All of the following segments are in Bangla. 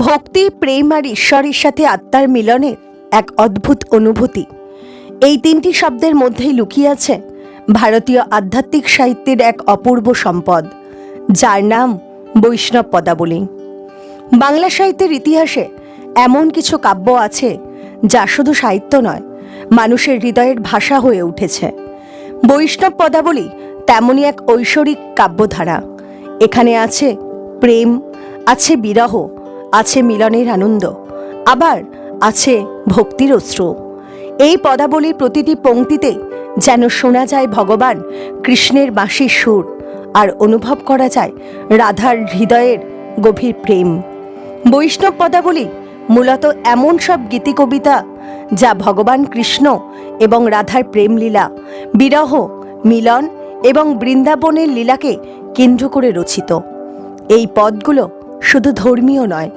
ভক্তি, প্রেম আর ঈশ্বরের সাথে আত্মার মিলনের এক অদ্ভুত অনুভূতি। এই তিনটি শব্দের মধ্যেই লুকিয়ে আছে ভারতীয় আধ্যাত্মিক সাহিত্যের এক অপূর্ব সম্পদ, যার নাম বৈষ্ণব পদাবলী। বাংলা সাহিত্যের ইতিহাসে এমন কিছু কাব্য আছে যা শুধু সাহিত্য নয়, মানুষের হৃদয়ের ভাষা হয়ে উঠেছে। বৈষ্ণব পদাবলী তেমনই এক ঐশ্বরিক কাব্যধারা। এখানে আছে প্রেম, আছে বিরহ, আছে মিলনের আনন্দ, আবার আছে ভক্তির অশ্রু। এই পদাবলীর প্রতিটি পংক্তিতে যেন শোনা যায় ভগবান কৃষ্ণের বাঁশির সুর, আর অনুভব করা যায় রাধার হৃদয়ের গভীর প্রেম। বৈষ্ণব পদাবলী মূলত এমন সব গীতি কবিতা যা ভগবান কৃষ্ণ এবং রাধার প্রেমলীলা, বিরহ, মিলন এবং বৃন্দাবনের লীলাকে কেন্দ্র করে রচিত। এই পদগুলো শুধু ধর্মীয় নয়,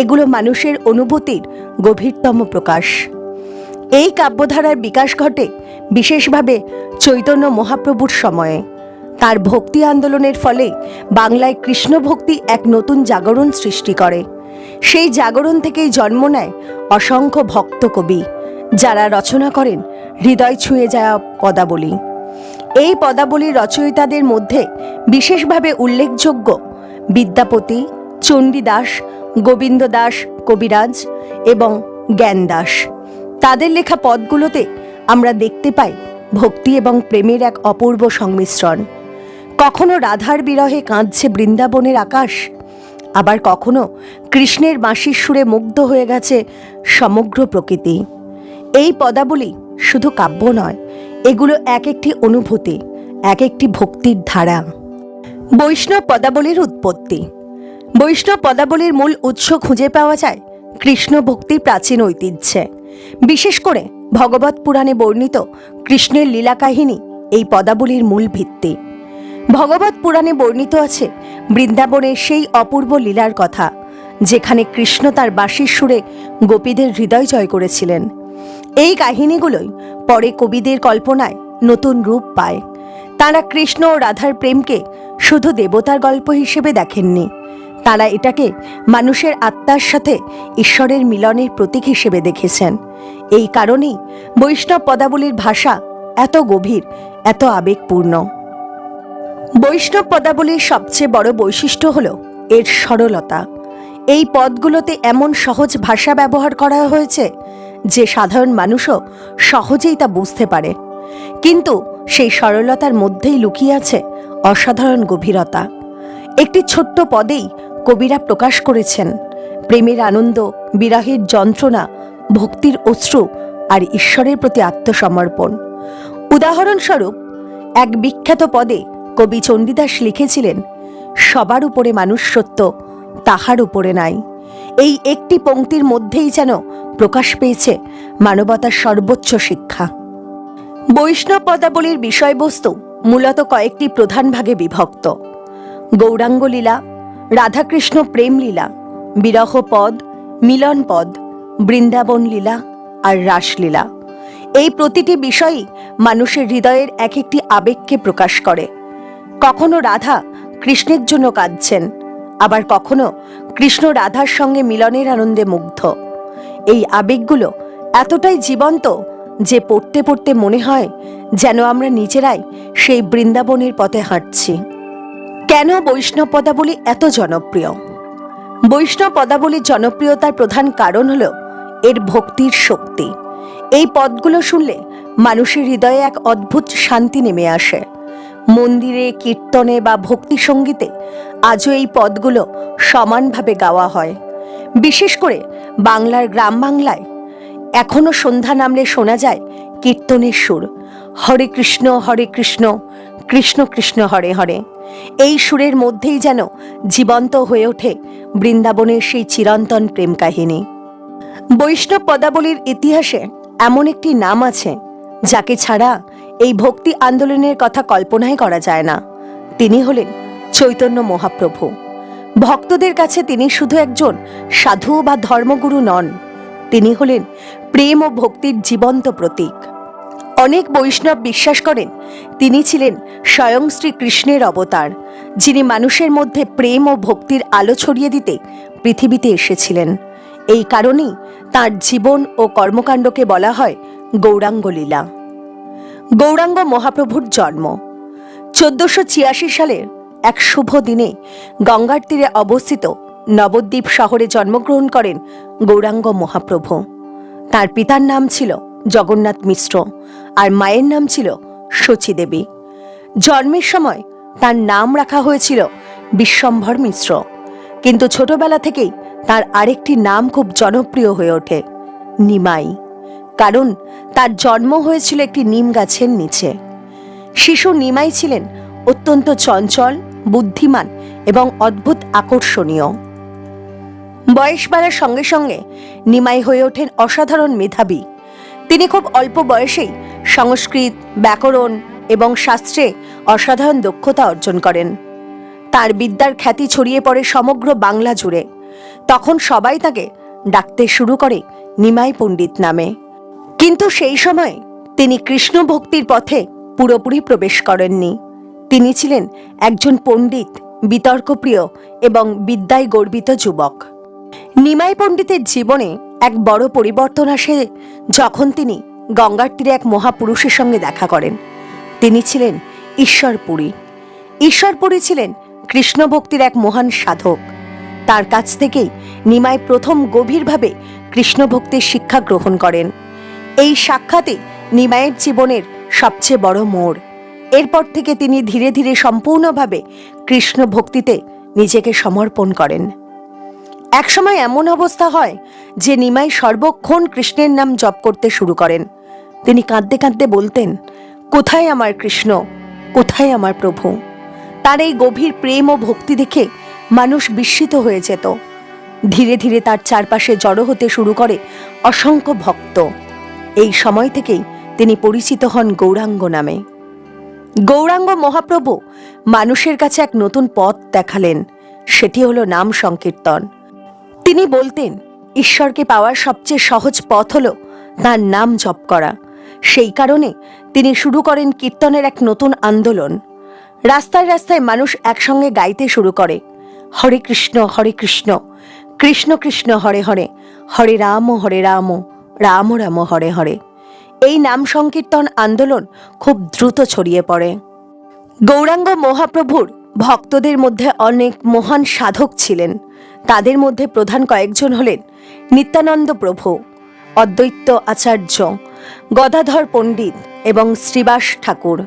এগুলো মানুষের অনুভূতির গভীরতম প্রকাশ। এই কাব্যধারার বিকাশ ঘটে বিশেষভাবে চৈতন্য মহাপ্রভুর সময়ে। তার ভক্তি আন্দোলনের ফলে বাংলায় কৃষ্ণ ভক্তি এক নতুন জাগরণ সৃষ্টি করে। সেই জাগরণ থেকেই জন্ম নেয় অসংখ্য ভক্ত কবি, যারা রচনা করেন হৃদয় ছুঁয়ে যাওয়া পদাবলী। এই পদাবলীর রচয়িতাদের মধ্যে বিশেষভাবে উল্লেখযোগ্য বিদ্যাপতি, চণ্ডীদাস, গোবিন্দ দাস কবিরাজ এবং জ্ঞানদাস। তাদের লেখা পদগুলোতে আমরা দেখতে পাই ভক্তি এবং প্রেমের এক অপূর্ব সংমিশ্রণ। কখনো রাধার বিরহে কাঁদছে বৃন্দাবনের আকাশ, আবার কখনো কৃষ্ণের বাঁশির সুরে মুগ্ধ হয়ে গেছে সমগ্র প্রকৃতি। এই পদাবলী শুধু কাব্য নয়, এগুলো এক একটি অনুভূতি, এক একটি ভক্তির ধারা। বৈষ্ণব পদাবলীর উৎপত্তি। বৈষ্ণব পদাবলীর মূল উৎস খুঁজে পাওয়া যায় কৃষ্ণ ভক্তির প্রাচীন ঐতিহ্যে। বিশেষ করে ভগবত পুরাণে বর্ণিত কৃষ্ণের লীলা কাহিনী এই পদাবলীর মূল ভিত্তি। ভগবত পুরাণে বর্ণিত আছে বৃন্দাবনের সেই অপূর্ব লীলার কথা, যেখানে কৃষ্ণ তার বাঁশির সুরে গোপীদের হৃদয় জয় করেছিলেন। এই কাহিনীগুলোই পরে কবিদের কল্পনায় নতুন রূপ পায়। তাঁরা কৃষ্ণ ও রাধার প্রেমকে শুধু দেবতার গল্প হিসেবে দেখেননি, তারা এটাকে মানুষের আত্মার সাথে ঈশ্বরের মিলনের প্রতীক হিসেবে দেখেছেন। এই কারণেই বৈষ্ণব পদাবলীর ভাষা এত গভীর, এত আবেগপূর্ণ। বৈষ্ণব পদাবলীর সবচেয়ে বড় বৈশিষ্ট্য হল এর সরলতা। এই পদগুলোতে এমন সহজ ভাষা ব্যবহার করা হয়েছে যে সাধারণ মানুষও সহজেই তা বুঝতে পারে, কিন্তু সেই সরলতার মধ্যেই লুকিয়ে আছে অসাধারণ গভীরতা। একটি ছোট্ট পদেই কবিরা প্রকাশ করেছেন প্রেমের আনন্দ, বিরহের যন্ত্রণা, ভক্তির অশ্রু আর ঈশ্বরের প্রতি আত্মসমর্পণ। উদাহরণস্বরূপ, এক বিখ্যাত পদে কবি চণ্ডীদাস লিখেছিলেন, সবার উপরে মানুষ সত্য, তাহার উপরে নাই। এই একটি পংক্তির মধ্যেই যেন প্রকাশ পেয়েছে মানবতার সর্বোচ্চ শিক্ষা। বৈষ্ণব পদাবলীর বিষয়বস্তু মূলত কয়েকটি প্রধান ভাগে বিভক্ত: গৌরাঙ্গ লীলা, রাধাকৃষ্ণ প্রেম লীলা, বিরহ পদ, মিলন পদ, বৃন্দাবন লীলা আর রাসলীলা। এই প্রতিটি বিষয়ই মানুষের হৃদয়ের এক একটি আবেগকে প্রকাশ করে। কখনো রাধা কৃষ্ণের জন্য কাঁদছেন, আবার কখনো কৃষ্ণ রাধার সঙ্গে মিলনের আনন্দে মুগ্ধ। এই আবেগগুলো এতটাই জীবন্ত যে পড়তে পড়তে মনে হয় যেন আমরা নিজেরাই সেই বৃন্দাবনের পথে হাঁটছি। কেন বৈষ্ণব পদাবলী এত জনপ্রিয়? বৈষ্ণব পদাবলীর জনপ্রিয়তার প্রধান কারণ হল এর ভক্তির শক্তি। এই পদগুলো শুনলে মানুষের হৃদয়ে এক অদ্ভুত শান্তি নেমে আসে। মন্দিরে, কীর্তনে বা ভক্তি সঙ্গীতে আজও এই পদগুলো সমানভাবে গাওয়া হয়। বিশেষ করে বাংলার গ্রাম বাংলায় এখনো সন্ধ্যা নামলে শোনা যায় কীর্তনের সুর, হরে কৃষ্ণ কৃষ্ণ কৃষ্ণ হরে হরে। এই সুরের মধ্যেই যেন জীবন্ত হয়ে ওঠে বৃন্দাবনের সেই চিরন্তন প্রেম কাহিনী। বৈষ্ণব পদাবলীর ইতিহাসে এমন একটি নাম আছে যাকে ছাড়া এই ভক্তি আন্দোলনের কথা কল্পনাই করা যায় না। তিনি হলেন চৈতন্য মহাপ্রভু। ভক্তদের কাছে তিনি শুধু একজন সাধু বা ধর্মগুরু নন, তিনি হলেন প্রেম ও ভক্তির জীবন্ত প্রতীক। অনেক বৈষ্ণব বিশ্বাস করেন তিনি ছিলেন স্বয়ং শ্রীকৃষ্ণের অবতার, যিনি মানুষের মধ্যে প্রেম ও ভক্তির আলো ছড়িয়ে দিতে পৃথিবীতে এসেছিলেন। এই কারণেই তাঁর জীবন ও কর্মকাণ্ডকে বলা হয় গৌরাঙ্গ লীলা। গৌরাঙ্গ মহাপ্রভুর জন্ম 1486 সালের এক শুভ দিনে গঙ্গার তীরে অবস্থিত নবদ্বীপ শহরে জন্মগ্রহণ করেন গৌরাঙ্গ মহাপ্রভু। তার পিতার নাম ছিল জগন্নাথ মিশ্র আর মায়ের নাম ছিল শচী দেবী। জন্মের সময় তার নাম রাখা হয়েছিল বিশ্বম্ভর মিশ্র, কিন্তু ছোটবেলা থেকেই তার আরেকটি নাম খুব জনপ্রিয় হয়ে ওঠে, নিমাই, কারণ তার জন্ম হয়েছিল একটি নিম গাছের নিচে। শিশু নিমাই ছিলেন অত্যন্ত চঞ্চল, বুদ্ধিমান এবং অদ্ভুত আকর্ষণীয়। বয়স বাড়ার সঙ্গে সঙ্গে নিমাই হয়ে ওঠেন অসাধারণ মেধাবী। তিনি খুব অল্প বয়সেই সংস্কৃত, ব্যাকরণ এবং শাস্ত্রে অসাধারণ দক্ষতা অর্জন করেন। তার বিদ্যার খ্যাতি ছড়িয়ে পড়ে সমগ্র বাংলা জুড়ে। তখন সবাই তাকে ডাকতে শুরু করে নিমাই পণ্ডিত নামে। কিন্তু সেই সময় তিনি কৃষ্ণ ভক্তির পথে পুরোপুরি প্রবেশ করেননি। তিনি ছিলেন একজন পণ্ডিত, বিতর্কপ্রিয় এবং বিদ্যায় গর্বিত যুবক। নিমাই পণ্ডিতের জীবনে এক বড় পরিবর্তন আসে যখন তিনি গঙ্গার তীরে এক মহাপুরুষের সঙ্গে দেখা করেন। তিনি ছিলেন ঈশ্বরপুরী। ঈশ্বরপুরী ছিলেন কৃষ্ণ ভক্তির এক মহান সাধক। তার কাছ থেকেই নিমাই প্রথম গভীরভাবে কৃষ্ণ ভক্তির শিক্ষা গ্রহণ করেন। এই সাক্ষাতে নিমাইয়ের জীবনের সবচেয়ে বড় মোড়। এরপর থেকে তিনি ধীরে ধীরে সম্পূর্ণভাবে কৃষ্ণ ভক্তিতে নিজেকে সমর্পণ করেন। একসময় এমন অবস্থা হয় যে নিমাই সর্বক্ষণ কৃষ্ণের নাম জপ করতে শুরু করেন। তিনি কাঁদতে কাঁদতে বলতেন, কোথায় আমার কৃষ্ণ, কোথায় আমার প্রভু। তার এই গভীর প্রেম ও ভক্তি দেখে মানুষ বিস্মিত হয়ে যেত। ধীরে ধীরে তার চারপাশে জড়ো হতে শুরু করে অসংখ্য ভক্ত। এই সময় থেকেই তিনি পরিচিত হন গৌরাঙ্গ নামে। গৌরাঙ্গ মহাপ্রভু মানুষের কাছে এক নতুন পথ দেখালেন, সেটি হলো নাম সংকীর্তন। তিনি বলতেন, ঈশ্বরকে পাওয়ার সবচেয়ে সহজ পথ হলো তার নাম জপ করা। সেই কারণে তিনি শুরু করেন কীর্তনের এক নতুন আন্দোলন। রাস্তায় রাস্তায় মানুষ একসঙ্গে গাইতে শুরু করে, হরে কৃষ্ণ কৃষ্ণ কৃষ্ণ হরে হরে, হরে রাম রাম রাম হরে হরে। এই নাম সংকীর্তন আন্দোলন খুব দ্রুত ছড়িয়ে পড়ে। গৌরাঙ্গ মহাপ্রভুর ভক্তদের মধ্যে অনেক মহান সাধক ছিলেন। তাদের মধ্যে প্রধান কয়েকজন হলেন নিত্যানন্দ প্রভু, অদ্বৈত আচার্য, গদাধর পণ্ডিত এবং শ্রীবাস ঠাকুর।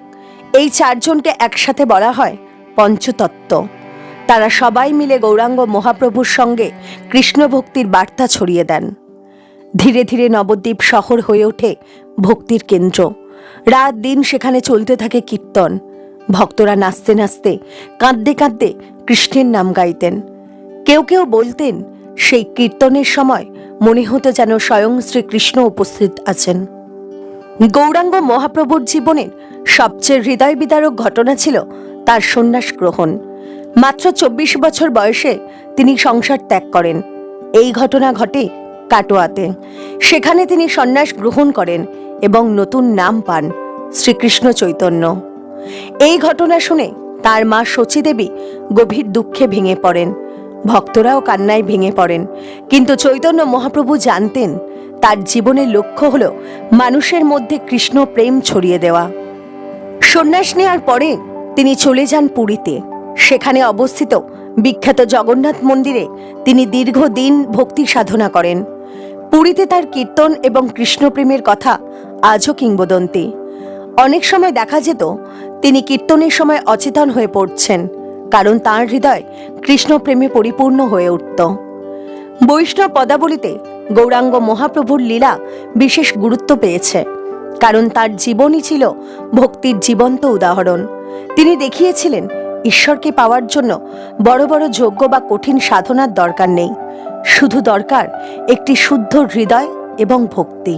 এই চারজনকে একসাথে বলা হয় পঞ্চতত্ত্ব। তারা সবাই মিলে গৌরাঙ্গ মহাপ্রভুর সঙ্গে কৃষ্ণ ভক্তির বার্তা ছড়িয়ে দেন। ধীরে ধীরে নবদ্বীপ শহর হয়ে ওঠে ভক্তির কেন্দ্র। রাত দিন সেখানে চলতে থাকে কীর্তন। ভক্তরা নাচতে নাচতে, কাঁদতে কাঁদতে কৃষ্ণের নাম গাইতেন। কেউ কেউ বলতেন, সেই কীর্তনের সময় মনে হতো যেন স্বয়ং শ্রীকৃষ্ণ উপস্থিত আছেন। গৌরাঙ্গ মহাপ্রভুর জীবনের সবচেয়ে হৃদয় বিদারক ঘটনা ছিল তার সন্ন্যাস গ্রহণ। মাত্র 24 বছর বয়সে তিনি সংসার ত্যাগ করেন। এই ঘটনা ঘটে কাটোয়াতে। সেখানে তিনি সন্ন্যাস গ্রহণ করেন এবং নতুন নাম পান, শ্রীকৃষ্ণ চৈতন্য। এই ঘটনা শুনে তার মা শচী দেবী গভীর দুঃখে ভেঙে পড়েন। ভক্তরাও কান্নায় ভেঙে পড়েন। কিন্তু চৈতন্য মহাপ্রভু জানতেন তার জীবনের লক্ষ্য হল মানুষের মধ্যে কৃষ্ণ প্রেম ছড়িয়ে দেওয়া। সন্ন্যাস নেওয়ার পরে তিনি চলে যান পুরীতে। সেখানে অবস্থিত বিখ্যাত জগন্নাথ মন্দিরে তিনি দীর্ঘদিন ভক্তি সাধনা করেন। পুরীতে তার কীর্তন এবং কৃষ্ণপ্রেমের কথা আজও কিংবদন্তি। অনেক সময় দেখা যেত তিনি কীর্তনের সময় অচেতন হয়ে পড়ছেন, কারণ তাঁর হৃদয় কৃষ্ণপ্রেমে পরিপূর্ণ হয়ে উঠত। বৈষ্ণব পদাবলিতে গৌরাঙ্গ মহাপ্রভুর লীলা বিশেষ গুরুত্ব পেয়েছে, কারণ তার জীবনই ছিল ভক্তির জীবন্ত উদাহরণ। তিনি দেখিয়েছিলেন ঈশ্বরকে পাওয়ার জন্য বড় বড় যজ্ঞ বা কঠিন সাধনার দরকার নেই, শুধু দরকার একটি শুদ্ধ হৃদয় এবং ভক্তি।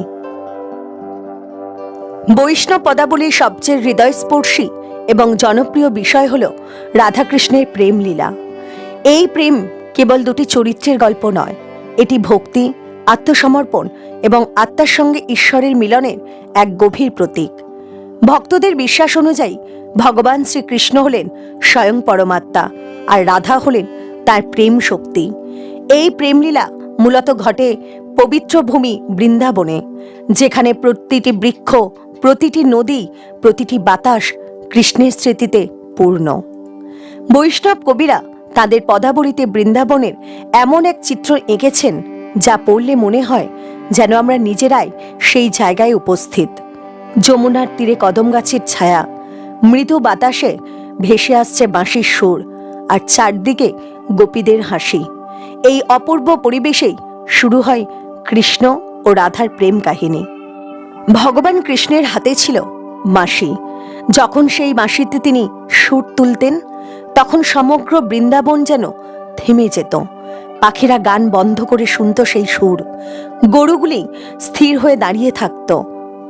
বৈষ্ণব পদাবলীর সবচেয়ে হৃদয়স্পর্শী এবং জনপ্রিয় বিষয় হল রাধাকৃষ্ণের প্রেম লীলা। এই প্রেম কেবল দুটি চরিত্রের গল্প নয়, এটি ভক্তি, আত্মসমর্পণ এবং আত্মার সঙ্গে ঈশ্বরের মিলনের এক গভীর প্রতীক। ভক্তদের বিশ্বাস অনুযায়ী ভগবান শ্রীকৃষ্ণ হলেন স্বয়ং পরমাত্মা, আর রাধা হলেন তার প্রেম শক্তি। এই প্রেমলীলা মূলত ঘটে পবিত্র ভূমি বৃন্দাবনে, যেখানে প্রতিটি বৃক্ষ, প্রতিটি নদী, প্রতিটি বাতাস কৃষ্ণের স্মৃতিতে পূর্ণ। বৈষ্ণব কবিরা তাদের পদাবলিতে বৃন্দাবনের এমন এক চিত্র এঁকেছেন যা পড়লে মনে হয় যেন আমরা নিজেরাই সেই জায়গায় উপস্থিত। যমুনার তীরে কদম গাছের ছায়া, মৃদু বাতাসে ভেসে আসছে বাঁশির সুর, আর চারদিকে গোপীদের হাসি। এই অপূর্ব পরিবেশেই শুরু হয় কৃষ্ণ ও রাধার প্রেম কাহিনী। ভগবান কৃষ্ণের হাতে ছিল বাঁশি। যখন সেই বাঁশিতে তিনি সুর তুলতেন, তখন সমগ্র বৃন্দাবন যেন থেমে যেত। পাখিরা গান বন্ধ করে শুনত সেই সুর, গরুগুলি স্থির হয়ে দাঁড়িয়ে থাকত,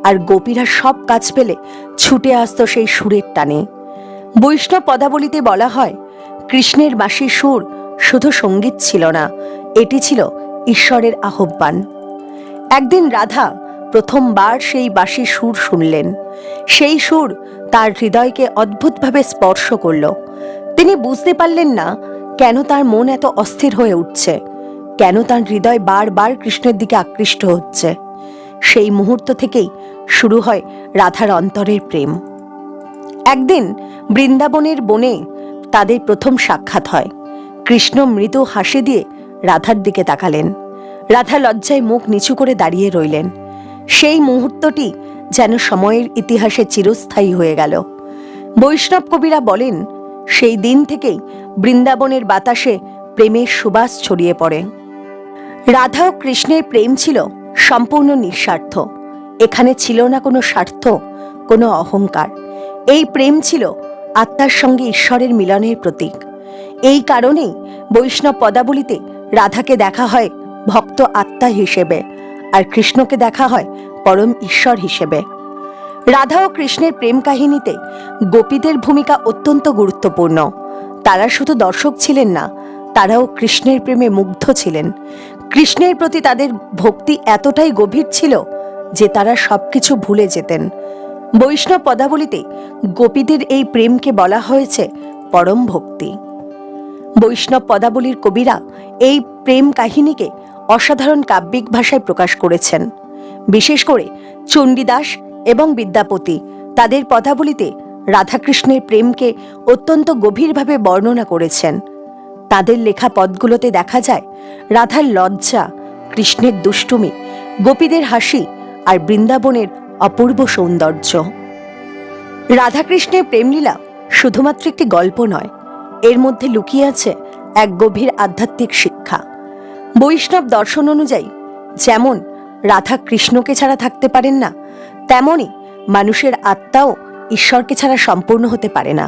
আর গোপীরা সব কাজ পেলে ছুটে আসতো সেই সুরের টানে। বৈষ্ণব পদাবলিতে বলা হয়, কৃষ্ণের বাঁশির সুর শুধু সঙ্গীত ছিল না, এটি ছিল ঈশ্বরের আহ্বান। একদিন রাধা প্রথমবার সেই বাঁশির সুর শুনলেন। সেই সুর তার হৃদয়কে অদ্ভুতভাবে স্পর্শ করল। তিনি বুঝতে পারলেন না কেন তার মন এত অস্থির হয়ে উঠছে, কেন তার হৃদয় বারবার কৃষ্ণের দিকে আকৃষ্ট হচ্ছে। সেই মুহূর্ত থেকেই শুরু হয় রাধার অন্তরের প্রেম। একদিন বৃন্দাবনের বনে তাদের প্রথম সাক্ষাৎ হয়। কৃষ্ণ মৃদু হাসি দিয়ে রাধার দিকে তাকালেন। রাধা লজ্জায় মুখ নিচু করে দাঁড়িয়ে রইলেন। সেই মুহূর্তটি যেন সময়ের ইতিহাসে চিরস্থায়ী হয়ে গেল। বৈষ্ণব কবিরা বলেন, সেই দিন থেকেই বৃন্দাবনের বাতাসে প্রেমের সুবাস ছড়িয়ে পড়ে। রাধা ও কৃষ্ণের প্রেম ছিল সম্পূর্ণ নিঃস্বার্থ। এখানে ছিল না কোনো স্বার্থ, কোনো অহংকার। এই প্রেম ছিল আত্মার সঙ্গে ঈশ্বরের মিলনের প্রতীক। এই কারণেই বৈষ্ণব পদাবলিতে রাধাকে দেখা হয় ভক্ত আত্মা হিসেবে, আর কৃষ্ণকে দেখা হয় পরম ঈশ্বর হিসেবে। রাধা ও কৃষ্ণের প্রেম কাহিনীতে গোপীদের ভূমিকা অত্যন্ত গুরুত্বপূর্ণ। তারা শুধু দর্শক ছিলেন না, তারাও কৃষ্ণের প্রেমে মুগ্ধ ছিলেন। কৃষ্ণের প্রতি তাদের ভক্তি এতটাই গভীর ছিল যে তারা সবকিছু ভুলে যেতেন। বৈষ্ণব পদাবলিতে গোপীদের এই প্রেমকে বলা হয়েছে পরম ভক্তি। বৈষ্ণব পদাবলীর কবিরা এই প্রেম কাহিনীকে অসাধারণ কাব্যিক ভাষায় প্রকাশ করেছেন। বিশেষ করে চণ্ডীদাস এবং বিদ্যাপতি তাদের পদাবলিতে রাধাকৃষ্ণের প্রেমকে অত্যন্ত গভীরভাবে বর্ণনা করেছেন। তাদের লেখা পদগুলোতে দেখা যায় রাধার লজ্জা, কৃষ্ণের দুষ্টুমি, গোপীদের হাসি আর বৃন্দাবনের অপূর্ব সৌন্দর্য। রাধাকৃষ্ণের প্রেমলীলা শুধুমাত্র একটি গল্প নয়, এর মধ্যে লুকিয়ে আছে এক গভীর আধ্যাত্মিক শিক্ষা। বৈষ্ণব দর্শন অনুযায়ী যেমন রাধা কৃষ্ণকে ছাড়া থাকতে পারেন না, তেমনই মানুষের আত্মাও ঈশ্বরকে ছাড়া সম্পূর্ণ হতে পারে না।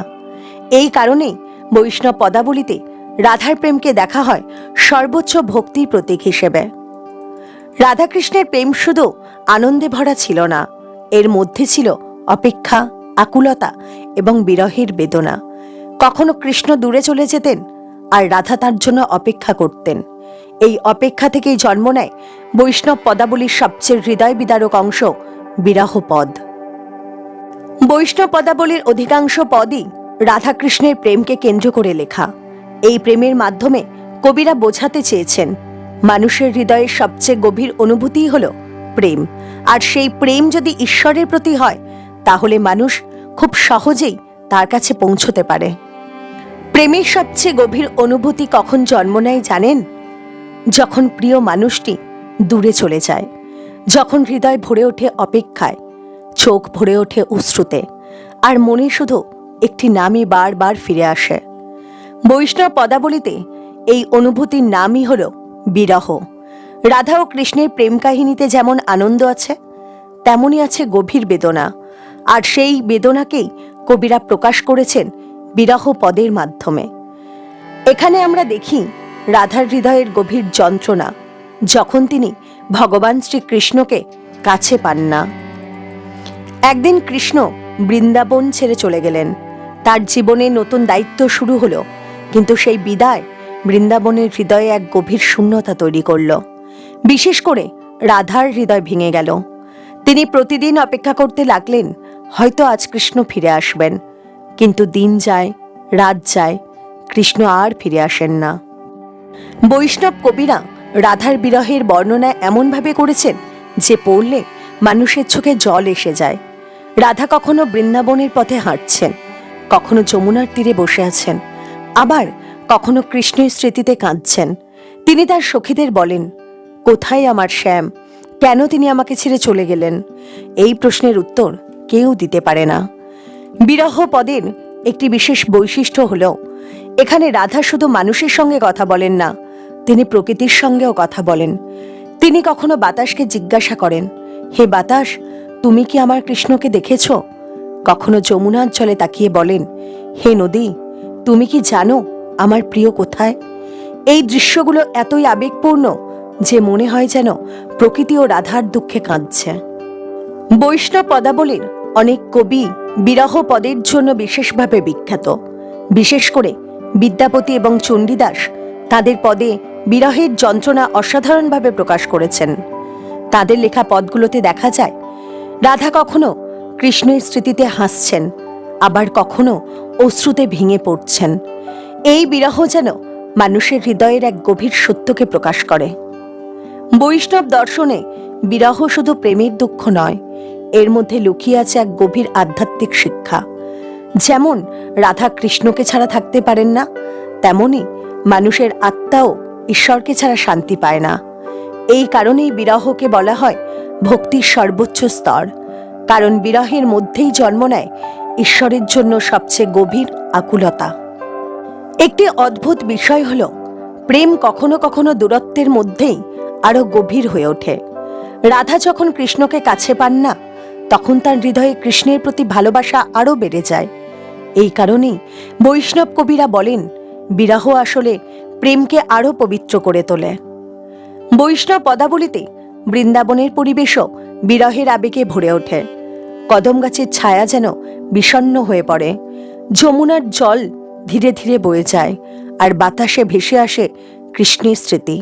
এই কারণেই বৈষ্ণব পদাবলিতে রাধার প্রেমকে দেখা হয় সর্বোচ্চ ভক্তির প্রতীক হিসেবে। রাধাকৃষ্ণের প্রেম শুধু আনন্দে ভরা ছিল না, এর মধ্যে ছিল অপেক্ষা, আকুলতা এবং বিরহের বেদনা। কখনো কৃষ্ণ দূরে চলে যেতেন আর রাধা তার জন্য অপেক্ষা করতেন। এই অপেক্ষা থেকেই জন্ম নেয় বৈষ্ণব পদাবলীর সবচেয়ে হৃদয় বিদারক অংশ, বিরহ পদ। বৈষ্ণব পদাবলীর অধিকাংশ পদই রাধাকৃষ্ণের প্রেমকে কেন্দ্র করে লেখা। এই প্রেমের মাধ্যমে কবিরা বোঝাতে চেয়েছেন মানুষের হৃদয়ের সবচেয়ে গভীর অনুভূতিই হল প্রেম, আর সেই প্রেম যদি ঈশ্বরের প্রতি হয় তাহলে মানুষ খুব সহজেই তার কাছে পৌঁছতে পারে। প্রেমের সবচেয়ে গভীর অনুভূতি কখন জন্ম নেয় জানেন? যখন প্রিয় মানুষটি দূরে চলে যায়, যখন হৃদয় ভরে ওঠে অপেক্ষায়, চোখ ভরে ওঠে অশ্রুতে, আর মনে শুধু একটি নামই বারবার ফিরে আসে। বৈষ্ণব পদাবলিতে এই অনুভূতির নামই হল বিরহ। রাধা ও কৃষ্ণের প্রেম কাহিনীতে যেমন আনন্দ আছে, তেমনই আছে গভীর বেদনা, আর সেই বেদনাকেই কবিরা প্রকাশ করেছেন বিরহ পদের মাধ্যমে। এখানে আমরা দেখি রাধার হৃদয়ের গভীর যন্ত্রণা, যখন তিনি ভগবান শ্রীকৃষ্ণকে কাছে পান না। একদিন কৃষ্ণ বৃন্দাবন ছেড়ে চলে গেলেন। তার জীবনে নতুন দায়িত্ব শুরু হলো, কিন্তু সেই বিদায় বৃন্দাবনের হৃদয়ে এক গভীর শূন্যতা তৈরি করল। বিশেষ করে রাধার হৃদয় ভেঙে গেল। তিনি প্রতিদিন অপেক্ষা করতে লাগলেন, হয়তো আজ কৃষ্ণ ফিরে আসবেন। কিন্তু দিন যায়, রাত যায়, কৃষ্ণ আর ফিরে আসেন না। বৈষ্ণব কবিরা রাধার বিরহের বর্ণনা এমনভাবে করেছেন যে পড়লে মানুষের চোখে জল এসে যায়। রাধা কখনো বৃন্দাবনের পথে হাঁটছেন, কখনো যমুনার তীরে বসে আছেন, আবার কখনো কৃষ্ণের স্মৃতিতে কাঁদছেন। তিনি তার সখীদের বলেন, কোথায় আমার শ্যাম, কেন তিনি আমাকে ছেড়ে চলে গেলেন? এই প্রশ্নের উত্তর কেউ দিতে পারে না। বিরহ পদের একটি বিশেষ বৈশিষ্ট্য হল, এখানে রাধা শুধু মানুষের সঙ্গে কথা বলেন না, তিনি প্রকৃতির সঙ্গেও কথা বলেন। তিনি কখনো বাতাসকে জিজ্ঞাসা করেন, হে বাতাস, তুমি কি আমার কৃষ্ণকে দেখেছ? কখনো যমুনার জলে তাকিয়ে বলেন, হে নদী, তুমি কি জানো আমার প্রিয় কোথায়? এই দৃশ্যগুলো এতই আবেগপূর্ণ যে মনে হয় যেন প্রকৃতি ও রাধার দুঃখে কাঁদছে। বৈষ্ণব পদাবলীর অনেক কবি বিরহ পদের জন্য বিশেষভাবে বিখ্যাত। বিশেষ করে বিদ্যাপতি এবং চণ্ডীদাস তাদের পদে বিরহের যন্ত্রণা অসাধারণভাবে প্রকাশ করেছেন। তাদের লেখা পদগুলোতে দেখা যায় রাধা কখনো কৃষ্ণের স্মৃতিতে হাসছেন, আবার কখনো অশ্রুতে ভেঙে পড়ছেন। এই বিরহ যেন মানুষের হৃদয়ের এক গভীর সত্যকে প্রকাশ করে। বৈষ্ণব দর্শনে বিরহ শুধু প্রেমের দুঃখ নয়, এর মধ্যে লুকিয়ে আছে এক গভীর আধ্যাত্মিক শিক্ষা। যেমন রাধা কৃষ্ণকে ছাড়া থাকতে পারেন না, তেমনি মানুষের আত্মাও ঈশ্বরকে ছাড়া শান্তি পায় না। এই কারণেই বিরহকে বলা হয় ভক্তির সর্বোচ্চ স্তর, কারণ বিরহের মধ্যেই জন্ম নেয় ঈশ্বরের জন্য সবচেয়ে গভীর আকুলতা। একটি অদ্ভুত বিষয় হল, প্রেম কখনো কখনো দূরত্বের মধ্যেই আরো গভীর হয়ে ওঠে। রাধা যখন কৃষ্ণকে কাছে পান না, তখন তার হৃদয়ে কৃষ্ণের প্রতি ভালোবাসা আরো বেড়ে যায়। এই কারণেই বৈষ্ণব কবিরা বলেন, বিরহ আসলে প্রেমকে আরো পবিত্র করে তোলে। বৈষ্ণব পদাবলিতে বৃন্দাবনের পরিবেশও বিরহের আবেগে ভরে ওঠে। কদম গাছের ছায়া যেন বিষণ্ণ হয়ে পড়ে, যমুনার জল ধীরে ধীরে বয়ে যায়, আর বাতাসে ভেসে আসে কৃষ্ণের স্মৃতি।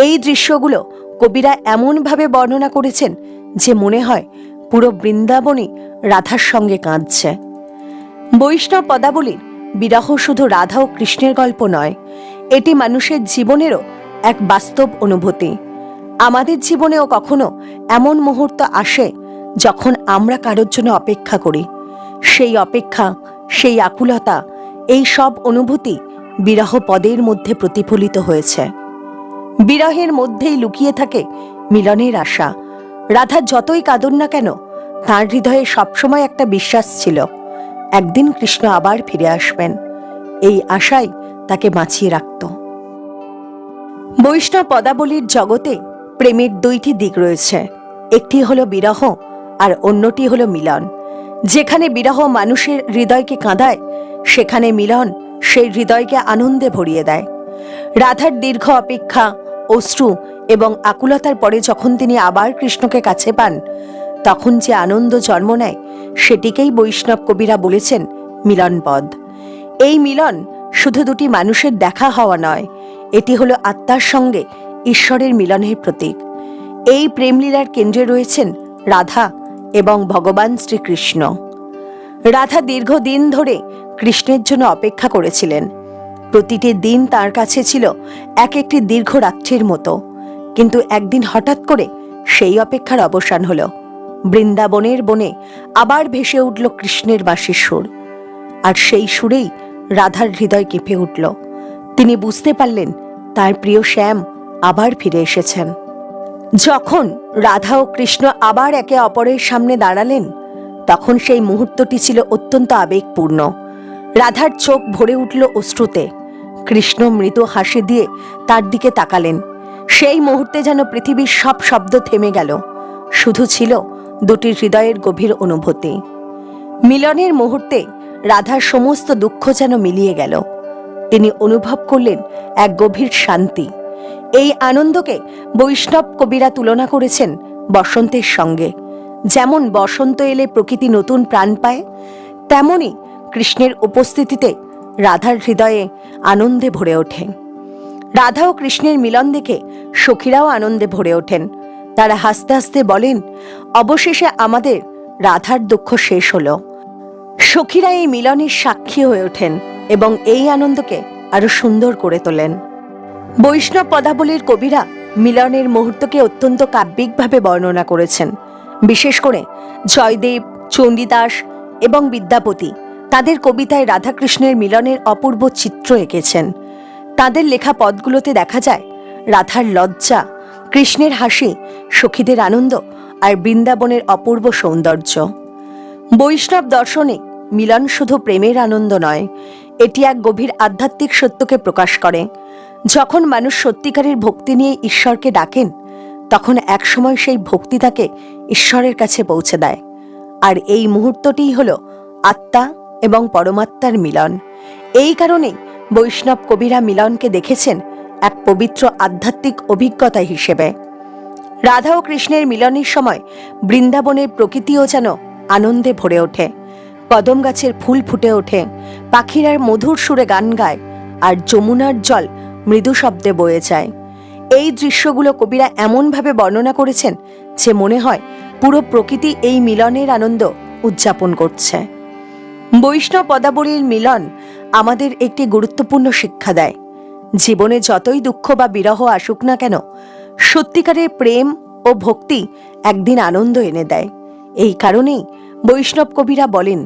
এই দৃশ্যগুলো কবিরা এমনভাবে বর্ণনা করেছেন যে মনে হয় পুরো বৃন্দাবনই রাধার সঙ্গে কাঁদছে। বৈষ্ণব পদাবলীর বিরহ শুধু রাধা ও কৃষ্ণের গল্প নয়, এটি মানুষের জীবনেরও এক বাস্তব অনুভূতি। আমাদের জীবনেও কখনো এমন মুহূর্ত আসে যখন আমরা কারোর জন্য অপেক্ষা করি। সেই অপেক্ষা, সেই আকুলতা, এই সব অনুভূতি বিরহ পদের মধ্যে প্রতিফলিত হয়েছে। বিরহের মধ্যেই লুকিয়ে থাকে মিলনের আশা। রাধা যতই কাঁদুন না কেন, তার হৃদয়ে সবসময় একটা বিশ্বাস ছিল, একদিন কৃষ্ণ আবার ফিরে আসবেন। এই আশাই তাকে বাঁচিয়ে রাখত। বৈষ্ণব পদাবলীর জগতে প্রেমের দুইটি দিক রয়েছে, একটি হলো বিরহ আর অন্যটি হলো মিলন। যেখানে বিরহ মানুষের হৃদয়কে কাঁদায়, সেখানে মিলন সেই হৃদয়কে আনন্দে ভরিয়ে দেয়। রাধার দীর্ঘ অপেক্ষা, অশ্রু এবং আকুলতার পরে যখন তিনি আবার কৃষ্ণকে কাছে পান, তখন যে আনন্দ জন্ম নেয়, সেটিকেই বৈষ্ণব কবিরা বলেছেন মিলনপদ। এই মিলন শুধু দুটি মানুষের দেখা হওয়া নয়, এটি হলো আত্মার সঙ্গে ঈশ্বরের মিলনের প্রতীক। এই প্রেমলীলার কেন্দ্রে রয়েছেন রাধা এবং ভগবান শ্রীকৃষ্ণ। রাধা দীর্ঘদিন ধরে কৃষ্ণের জন্য অপেক্ষা করেছিলেন। প্রতিটি দিন তার কাছে ছিল এক একটি দীর্ঘ রাত্রির মতো। কিন্তু একদিন হঠাৎ করে সেই অপেক্ষার অবসান হলো। বৃন্দাবনের বনে আবার ভেসে উঠল কৃষ্ণের বাঁশির সুর, আর সেই সুরেই রাধার হৃদয় কেঁপে উঠল। তিনি বুঝতে পারলেন তার প্রিয় শ্যাম আবার ফিরে এসেছেন। যখন রাধা ও কৃষ্ণ আবার একে অপরের সামনে দাঁড়ালেন, তখন সেই মুহূর্তটি ছিল অত্যন্ত আবেগপূর্ণ। রাধার চোখ ভরে উঠল অশ্রুতে। কৃষ্ণ মৃদু হাসি দিয়ে তার দিকে তাকালেন। সেই মুহূর্তে যেন পৃথিবীর সব শব্দ থেমে গেল, শুধু ছিল দুটি হৃদয়ের গভীর অনুভূতি। মিলনের মুহূর্তে রাধার সমস্ত দুঃখ যেন মিলিয়ে গেল। তিনি অনুভব করলেন এক গভীর শান্তি। এই আনন্দকে বৈষ্ণব কবিরা তুলনা করেছেন বসন্তের সঙ্গে। যেমন বসন্ত এলে প্রকৃতি নতুন প্রাণ পায়, তেমনি কৃষ্ণের উপস্থিতিতে রাধার হৃদয়ে আনন্দে ভরে ওঠে। রাধা ও কৃষ্ণের মিলন দেখে সখীরাও আনন্দে ভরে ওঠেন। তারা হাসতে হাসতে বলেন, অবশেষে আমাদের রাধার দুঃখ শেষ হলো। সখীরা এই মিলনের সাক্ষী হয়ে ওঠেন এবং এই আনন্দকে আরো সুন্দর করে তোলেন। বৈষ্ণব পদাবলীর কবিরা মিলনের মুহূর্তকে অত্যন্ত কাব্যিকভাবে বর্ণনা করেছেন। বিশেষ করে জয়দেব, চণ্ডীদাস এবং বিদ্যাপতি তাদের কবিতায় রাধাকৃষ্ণের মিলনের অপূর্ব চিত্র এঁকেছেন। তাদের লেখা পদগুলোতে দেখা যায় রাধার লজ্জা, কৃষ্ণের হাসি, সখীদের আনন্দ আর বৃন্দাবনের অপূর্ব সৌন্দর্য। বৈষ্ণব দর্শনে মিলন শুধু প্রেমের আনন্দ নয়, এটি এক গভীর আধ্যাত্মিক সত্যকে প্রকাশ করে। যখন মানুষ সত্যিকারের ভক্তি নিয়ে ঈশ্বরকে ডাকেন, তখন একসময় সেই ভক্তি তাকে ঈশ্বরের কাছে পৌঁছে দেয়। আর এই মুহূর্তটিই হল আত্মা এবং পরমাত্মার মিলন। এই কারণেই বৈষ্ণব কবিরা মিলনকে দেখেছেন এক পবিত্র আধ্যাত্মিক অভিজ্ঞতা হিসেবে। রাধা ও কৃষ্ণের মিলনের সময় বৃন্দাবনের প্রকৃতিও যেন আনন্দে ভরে ওঠে। কদম গাছের ফুল ফুটে ওঠে, পাখিরা মধুর সুরে গান গায়, আর যমুনার জল মৃদু শব্দে বয়ে যায়। এই দৃশ্যগুলো কবিরা এমনভাবে বর্ণনা করেছেন যে মনে হয় পুরো প্রকৃতি এই মিলনের আনন্দ উদযাপন করছে। বৈষ্ণব পদাবলীর মিলন আমাদের একটি গুরুত্বপূর্ণ শিক্ষা দেয়। জীবনে যতই দুঃখ বা বিরহ আসুক না কেন, সত্যিকারের প্রেম ও ভক্তি একদিন আনন্দ এনে দেয়। এই কারণেই বৈষ্ণব কবিরা বলেন,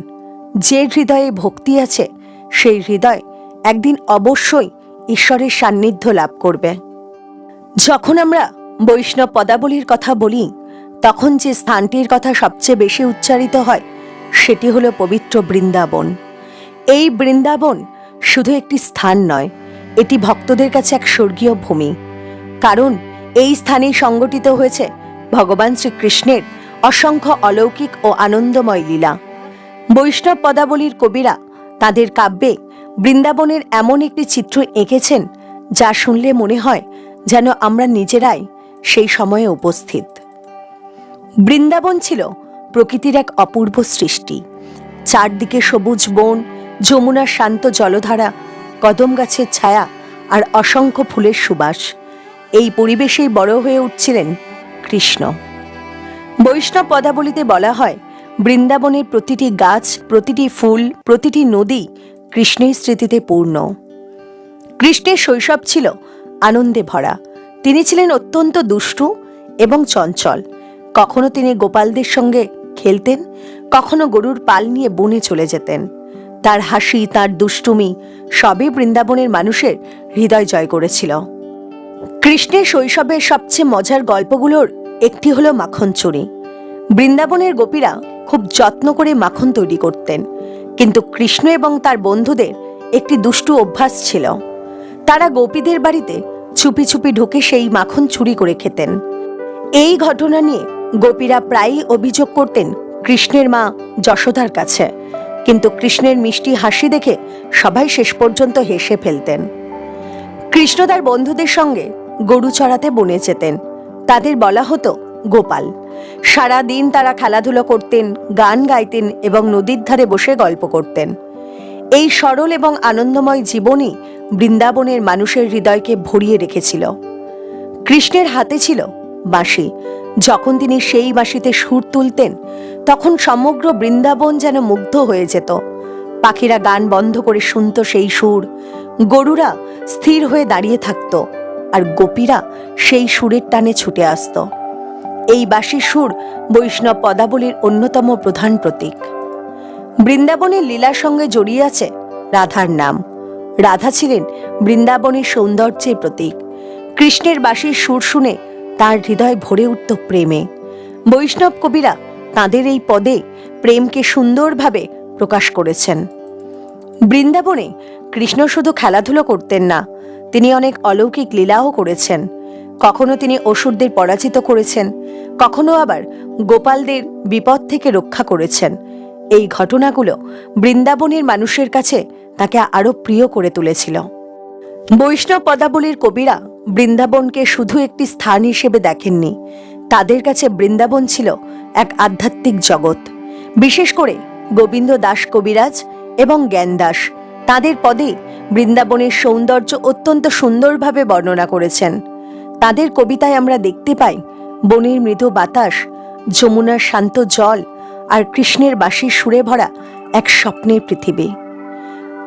যে হৃদয়ে ভক্তি আছে সেই হৃদয় একদিন অবশ্যই ঈশ্বরের সান্নিধ্য লাভ করবে। যখন আমরা বৈষ্ণব পদাবলীর কথা বলি, তখন যে স্থানটির কথা সবচেয়ে বেশি উচ্চারিত হয় সেটি হলো পবিত্র বৃন্দাবন। এই বৃন্দাবন শুধু একটি স্থান নয়, এটি ভক্তদের কাছে এক স্বর্গীয় ভূমি। কারণ এই স্থানেই সংগঠিত হয়েছে ভগবান শ্রীকৃষ্ণের অসংখ্য অলৌকিক ও আনন্দময় লীলা। বৈষ্ণব পদাবলীর কবিরা তাদের কাব্যে বৃন্দাবনের এমন একটি চিত্র এঁকেছেন যা শুনলে মনে হয় যেন আমরা নিজেরাই সেই সময়ে উপস্থিত। বৃন্দাবন ছিল প্রকৃতির এক অপূর্ব সৃষ্টি। চারদিকে সবুজ বন, যমুনার শান্ত জলধারা, কদম গাছের ছায়া আর অসংখ্য ফুলের সুবাস। এই পরিবেশেই বড় হয়ে উঠছিলেন কৃষ্ণ। বৈষ্ণব পদাবলীতে বলা হয়, বৃন্দাবনের প্রতিটি গাছ, প্রতিটি ফুল, প্রতিটি নদী কৃষ্ণের স্মৃতিতে পূর্ণ। কৃষ্ণের শৈশব ছিল আনন্দে ভরা। তিনি ছিলেন অত্যন্ত দুষ্টু এবং চঞ্চল। কখনো তিনি গোপালদের সঙ্গে খেলতেন, কখনো গরুর পাল নিয়ে বনে চলে যেতেন। তার হাসি, তার দুষ্টুমি সবই বৃন্দাবনের মানুষের হৃদয় জয় করেছিল। কৃষ্ণের শৈশবের সবচেয়ে মজার গল্পগুলোর একটি হলো মাখন চুরি। বৃন্দাবনের গোপীরা খুব যত্ন করে মাখন তৈরি করতেন, কিন্তু কৃষ্ণ এবং তার বন্ধুদের একটি দুষ্টু অভ্যাস ছিল। তারা গোপীদের বাড়িতে চুপি চুপি ঢুকে সেই মাখন চুরি করে খেতেন। এই ঘটনা নিয়ে গোপীরা প্রায়ই অভিযোগ করতেন কৃষ্ণের মা যশোদার কাছে, কিন্তু কৃষ্ণের মিষ্টি হাসি দেখে সবাই শেষ পর্যন্ত হেসে ফেলতেন। কৃষ্ণ তার বন্ধুদের সঙ্গে গরু চড়াতে বনে যেতেন। তাদের বলা হতো গোপাল। সারা দিন তারা খেলাধুলো করতেন, গান গাইতেন এবং নদীর ধারে বসে গল্প করতেন। এই সরল এবং আনন্দময় জীবনই বৃন্দাবনের মানুষের হৃদয়কে ভরিয়ে রেখেছিল। কৃষ্ণের হাতে ছিল বাঁশি। যখন তিনি সেই বাঁশিতে সুর তুলতেন, তখন সমগ্র বৃন্দাবন যেন মুগ্ধ হয়ে যেত। পাখিরা গান বন্ধ করে শুনত সেই সুর, গরুরা স্থির হয়ে দাঁড়িয়ে থাকত, আর গোপীরা সেই সুরের টানে ছুটে আসত। এই বাঁশির সুর বৈষ্ণব পদাবলীর অন্যতম প্রধান প্রতীক। বৃন্দাবনের লীলার সঙ্গে জড়িয়ে আছে রাধার নাম। রাধা ছিলেন বৃন্দাবনের সৌন্দর্যের প্রতীক। কৃষ্ণের বাঁশির সুর শুনে তার হৃদয় ভরে উঠত প্রেমে। বৈষ্ণব কবিরা তাঁদের এই পদে প্রেমকে সুন্দরভাবে প্রকাশ করেছেন। বৃন্দাবনে কৃষ্ণ শুধু খেলাধুলো করতেন না, তিনি অনেক অলৌকিক লীলাও করেছেন। কখনো তিনি অসুরদের পরাজিত করেছেন, কখনো আবার গোপালদের বিপদ থেকে রক্ষা করেছেন। এই ঘটনাগুলো বৃন্দাবনের মানুষের কাছে তাকে আরো প্রিয় করে তুলেছিল। বৈষ্ণব পদাবলীর কবিরা বৃন্দাবনকে শুধু একটি স্থান হিসেবে দেখেননি। তাদের কাছে বৃন্দাবন ছিল এক আধ্যাত্মিক জগৎ। বিশেষ করে গোবিন্দ দাস কবিরাজ এবং জ্ঞানদাস, তাদের পদে বৃন্দাবনের সৌন্দর্য অত্যন্ত সুন্দরভাবে বর্ণনা করেছেন। তাদের কবিতায় আমরা দেখতে পাই বনের মৃদু বাতাস, যমুনার শান্ত জল আর কৃষ্ণের বাঁশির সুরে ভরা এক স্বপ্নের পৃথিবী।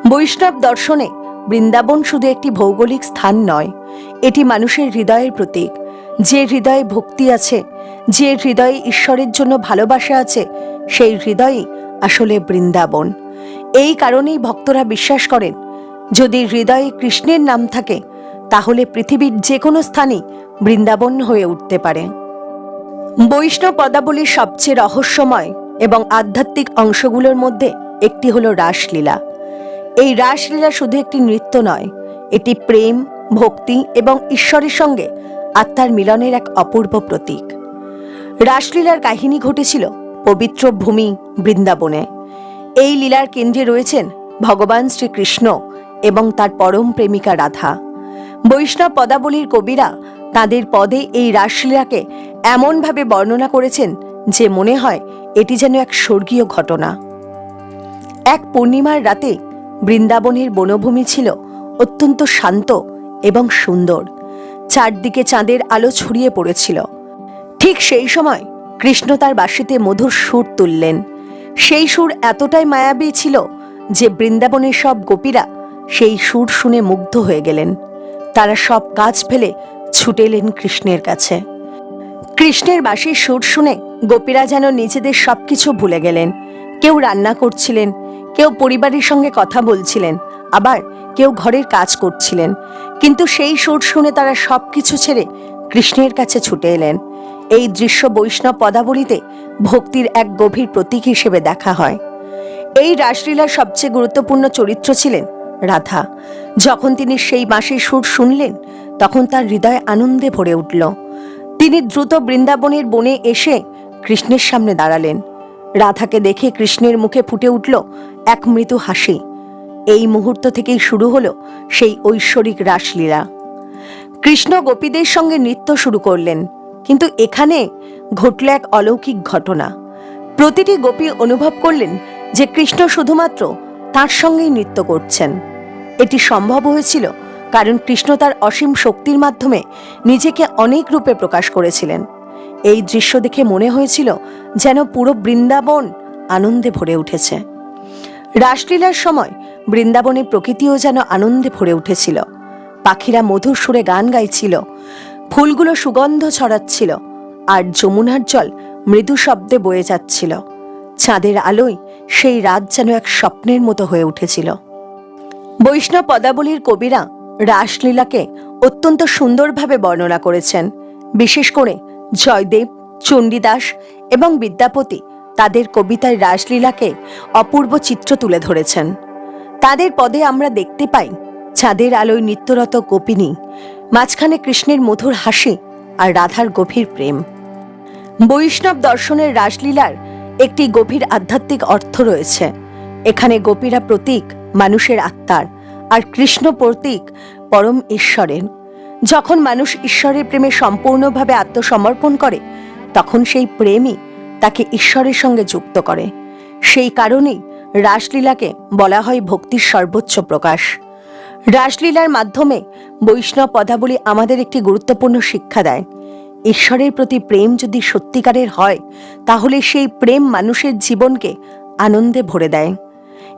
বৈষ্ণব দর্শনে বৃন্দাবন শুধু একটি ভৌগোলিক স্থান নয়, এটি মানুষের হৃদয়ের প্রতীক। যে হৃদয়ে ভক্তি আছে, যে হৃদয়ে ঈশ্বরের জন্য ভালোবাসা আছে, সেই হৃদয়ই আসলে বৃন্দাবন। এই কারণেই ভক্তরা বিশ্বাস করেন, যদি হৃদয়ে কৃষ্ণের নাম থাকে তাহলে পৃথিবীর যে কোনো স্থানই বৃন্দাবন হয়ে উঠতে পারে। বৈষ্ণব পদাবলীর সবচেয়ে রহস্যময় এবং আধ্যাত্মিক অংশগুলোর মধ্যে একটি হলো রাসলীলা। এই রাসলীলা শুধু একটি নৃত্য নয়, এটি প্রেম, ভক্তি এবং ঈশ্বরের সঙ্গে আত্মার মিলনের এক অপূর্ব প্রতীক। রাসলীলার কাহিনী ঘটেছিল পবিত্র ভূমি বৃন্দাবনে। এই লীলার কেন্দ্রে রয়েছেন ভগবান শ্রীকৃষ্ণ এবং তার পরম প্রেমিকা রাধা। বৈষ্ণব পদাবলীর কবিরা তাদের পদে এই রাসলীলাকে এমনভাবে বর্ণনা করেছেন যে মনে হয় এটি যেন এক স্বর্গীয় ঘটনা। এক পূর্ণিমার রাতে বৃন্দাবনের বনভূমি ছিল অত্যন্ত শান্ত এবং সুন্দর। চারদিকে চাঁদের আলো ছড়িয়ে পড়েছিল। ঠিক সেই সময় কৃষ্ণ তার বাঁশিতে মধুর সুর তুললেন। সেই সুর এতটাই মায়াবী ছিল যে বৃন্দাবনের সব গোপীরা সেই সুর শুনে মুগ্ধ হয়ে গেলেন। তারা সব কাজ ফেলে ছুটে এলেন কৃষ্ণের কাছে। কৃষ্ণের বাঁশির সুর শুনে গোপীরা যেন নিজেদের সবকিছু ভুলে গেলেন। কেউ রান্না করছিলেন, কেউ পরিবারের সঙ্গে কথা বলছিলেন, আবার কেউ ঘরের কাজ করছিলেন। কিন্তু সেই সুর শুনে তারা সবকিছু ছেড়ে কৃষ্ণের কাছে ছুটে এলেন। এই দৃশ্য বৈষ্ণব পদাবলীতে ভক্তির এক গভীর প্রতীক হিসেবে দেখা হয়। এই রাসলীলার সবচেয়ে গুরুত্বপূর্ণ চরিত্র ছিলেন রাধা। যখন তিনি সেই বাঁশির সুর শুনলেন তখন তার হৃদয় আনন্দে ভরে উঠল। তিনি দ্রুত বৃন্দাবনের বনে এসে কৃষ্ণের সামনে দাঁড়ালেন। রাধাকে দেখে কৃষ্ণের মুখে ফুটে উঠল এক মৃদু হাসি। এই মুহূর্ত থেকেই শুরু হলো সেই ঐশ্বরিক রাসলীলা। কৃষ্ণ গোপীদের সঙ্গে নৃত্য শুরু করলেন, কিন্তু এখানে ঘটল এক অলৌকিক ঘটনা। প্রতিটি গোপী অনুভব করলেন যে কৃষ্ণ শুধুমাত্র তার সঙ্গেই নৃত্য করছেন। এটি সম্ভব হয়েছিল কারণ কৃষ্ণ তার অসীম শক্তির মাধ্যমে নিজেকে অনেক রূপে প্রকাশ করেছিলেন। এই দৃশ্য দেখে মনে হয়েছিল যেন পুরো বৃন্দাবন আনন্দে ভরে উঠেছে। রাসলীলার সময় বৃন্দাবনের প্রকৃতিও যেন আনন্দে ভরে উঠেছিল। পাখিরা মধুর সুরে গান গাইছিল, ফুলগুলো সুগন্ধ ছড়াচ্ছিল, আর যমুনার জল মৃদু শব্দে বয়ে যাচ্ছিল। চাঁদের আলোয় সেই রাত যেন এক স্বপ্নের মতো হয়ে উঠেছিল। বৈষ্ণব পদাবলীর কবিরা রাসলীলাকে অত্যন্ত সুন্দরভাবে বর্ণনা করেছেন। বিশেষ করে জয়দেব, চণ্ডীদাস এবং বিদ্যাপতি তাদের কবিতায় রাসলীলাকে অপূর্ব চিত্র তুলে ধরেছেন। তাদের পদে আমরা দেখতে পাই চাঁদের আলোয় নৃত্যরত গোপিনী, মাঝখানে কৃষ্ণের মধুর হাসি আর রাধার গভীর প্রেম। বৈষ্ণব দর্শনের রাসলীলার একটি গভীর আধ্যাত্মিক অর্থ রয়েছে। এখানে গোপীরা প্রতীক মানুষের আত্মার, আর কৃষ্ণ প্রতীক পরম ঈশ্বরের। যখন মানুষ ঈশ্বরের প্রেমে সম্পূর্ণভাবে আত্মসমর্পণ করে তখন সেই প্রেমই তাকে ঈশ্বরের সঙ্গে যুক্ত করে। সেই কারণেই রাসলীলাকে বলা হয় ভক্তির সর্বোচ্চ প্রকাশ। রাসলীলার মাধ্যমে বৈষ্ণব পদাবলী আমাদের একটি গুরুত্বপূর্ণ শিক্ষা দেয়। ঈশ্বরের প্রতি প্রেম যদি সত্যিকারের হয় তাহলে সেই প্রেম মানুষের জীবনকে আনন্দে ভরে দেয়।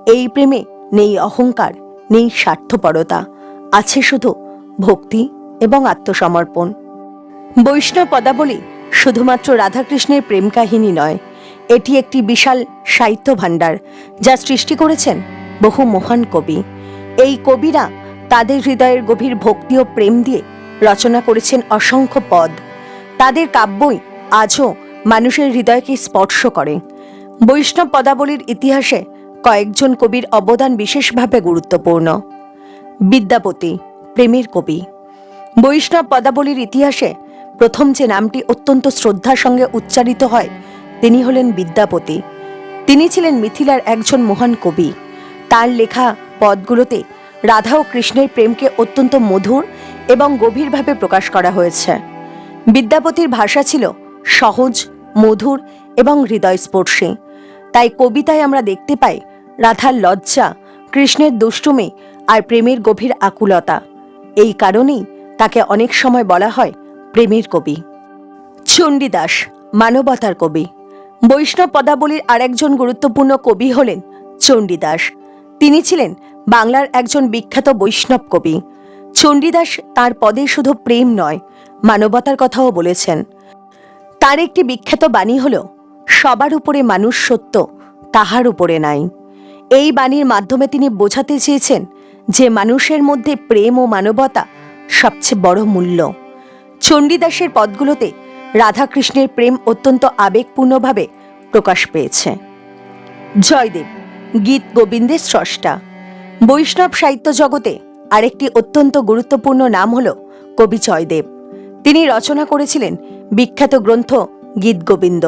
এই প্রেমে নেই অহংকার, নেই স্বার্থপরতা, আছে শুধু ভক্তি এবং আত্মসমর্পণ। বৈষ্ণব পদাবলী শুধুমাত্র রাধাকৃষ্ণের প্রেম কাহিনী নয়, এটি একটি বিশাল সাহিত্য ভাণ্ডার যা সৃষ্টি করেছেন বহু মহান কবি। এই কবিরা তাদের হৃদয়ের গভীর ভক্তি ও প্রেম দিয়ে রচনা করেছেন অসংখ্য পদ। তাদের কাব্যই আজও মানুষের হৃদয়কে স্পর্শ করে। বৈষ্ণব পদাবলীর ইতিহাসে কয়েকজন কবির অবদান বিশেষভাবে গুরুত্বপূর্ণ। বিদ্যাপতি প্রেমের কবি। বৈষ্ণব পদাবলীর ইতিহাসে প্রথম যে নামটি অত্যন্ত শ্রদ্ধার সঙ্গে উচ্চারিত হয় তিনি হলেন বিদ্যাপতি। তিনি ছিলেন মিথিলার একজন মহান কবি। তার লেখা পদগুলোতে রাধা ও কৃষ্ণের প্রেমকে অত্যন্ত মধুর এবং গভীরভাবে প্রকাশ করা হয়েছে। বিদ্যাপতির ভাষা ছিল সহজ, মধুর এবং হৃদয়স্পর্শী। তাই কবিতায় আমরা দেখতে পাই রাধার লজ্জা, কৃষ্ণের দুষ্টুমি আর প্রেমের গভীর আকুলতা। এই কারণেই তাকে অনেক সময় বলা হয় প্রেমের কবি। চণ্ডীদাস মানবতার কবি। বৈষ্ণব পদাবলীর আরেকজন গুরুত্বপূর্ণ কবি হলেন চণ্ডীদাস। তিনি ছিলেন বাংলার একজন বিখ্যাত বৈষ্ণব কবি। চণ্ডীদাস তার পদে শুধু প্রেম নয়, মানবতার কথাও বলেছেন। তার একটি বিখ্যাত বাণী হল, সবার উপরে মানুষ সত্য, তাহার উপরে নাই। এই বাণীর মাধ্যমে তিনি বোঝাতে চেয়েছেন যে মানুষের মধ্যে প্রেম ও মানবতা সবচেয়ে বড় মূল্য। চণ্ডীদাসের পদগুলোতে রাধাকৃষ্ণের প্রেম অত্যন্ত আবেগপূর্ণভাবে প্রকাশ পেয়েছে। জয়দেব গীত গোবিন্দের স্রষ্টা। বৈষ্ণব সাহিত্য জগতে আরেকটি অত্যন্ত গুরুত্বপূর্ণ নাম হল কবি জয়দেব। তিনি রচনা করেছিলেন বিখ্যাত গ্রন্থ গীত গোবিন্দ।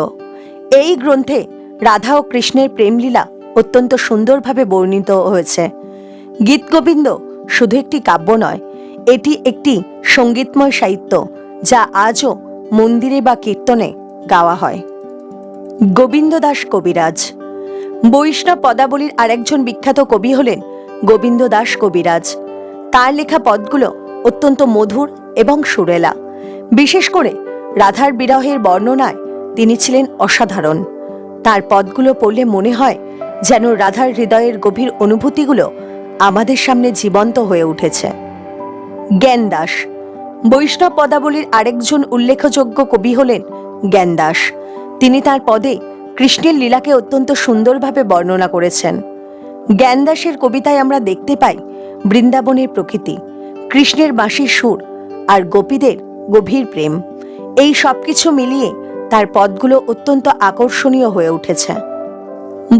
এই গ্রন্থে রাধা ও কৃষ্ণের প্রেমলীলা অত্যন্ত সুন্দরভাবে বর্ণিত হয়েছে। গীত গোবিন্দ শুধু একটি কাব্য নয়, এটি একটি সঙ্গীতময় সাহিত্য যা আজও মন্দিরে বা কীর্তনে গাওয়া হয়। গোবিন্দ দাস কবিরাজ। বৈষ্ণব পদাবলীর আরেকজন বিখ্যাত কবি হলেন গোবিন্দ দাস কবিরাজ। তার লেখা পদগুলো অত্যন্ত মধুর এবং সুরেলা। বিশেষ করে রাধার বিরহের বর্ণনায় তিনি ছিলেন অসাধারণ। তার পদগুলো পড়লে মনে হয় যেন রাধার হৃদয়ের গভীর অনুভূতিগুলো আমাদের সামনে জীবন্ত হয়ে উঠেছে। জ্ঞানদাস। বৈষ্ণব পদাবলীর আরেকজন উল্লেখযোগ্য কবি হলেন জ্ঞানদাস। তিনি তার পদে কৃষ্ণের লীলাকে অত্যন্ত সুন্দরভাবে বর্ণনা করেছেন। জ্ঞানদাসের কবিতায় আমরা দেখতে পাই বৃন্দাবনের প্রকৃতি, কৃষ্ণের বাঁশির সুর আর গোপীদের গভীর প্রেম। এই সবকিছু মিলিয়ে তার পদগুলো অত্যন্ত আকর্ষণীয় হয়ে উঠেছে।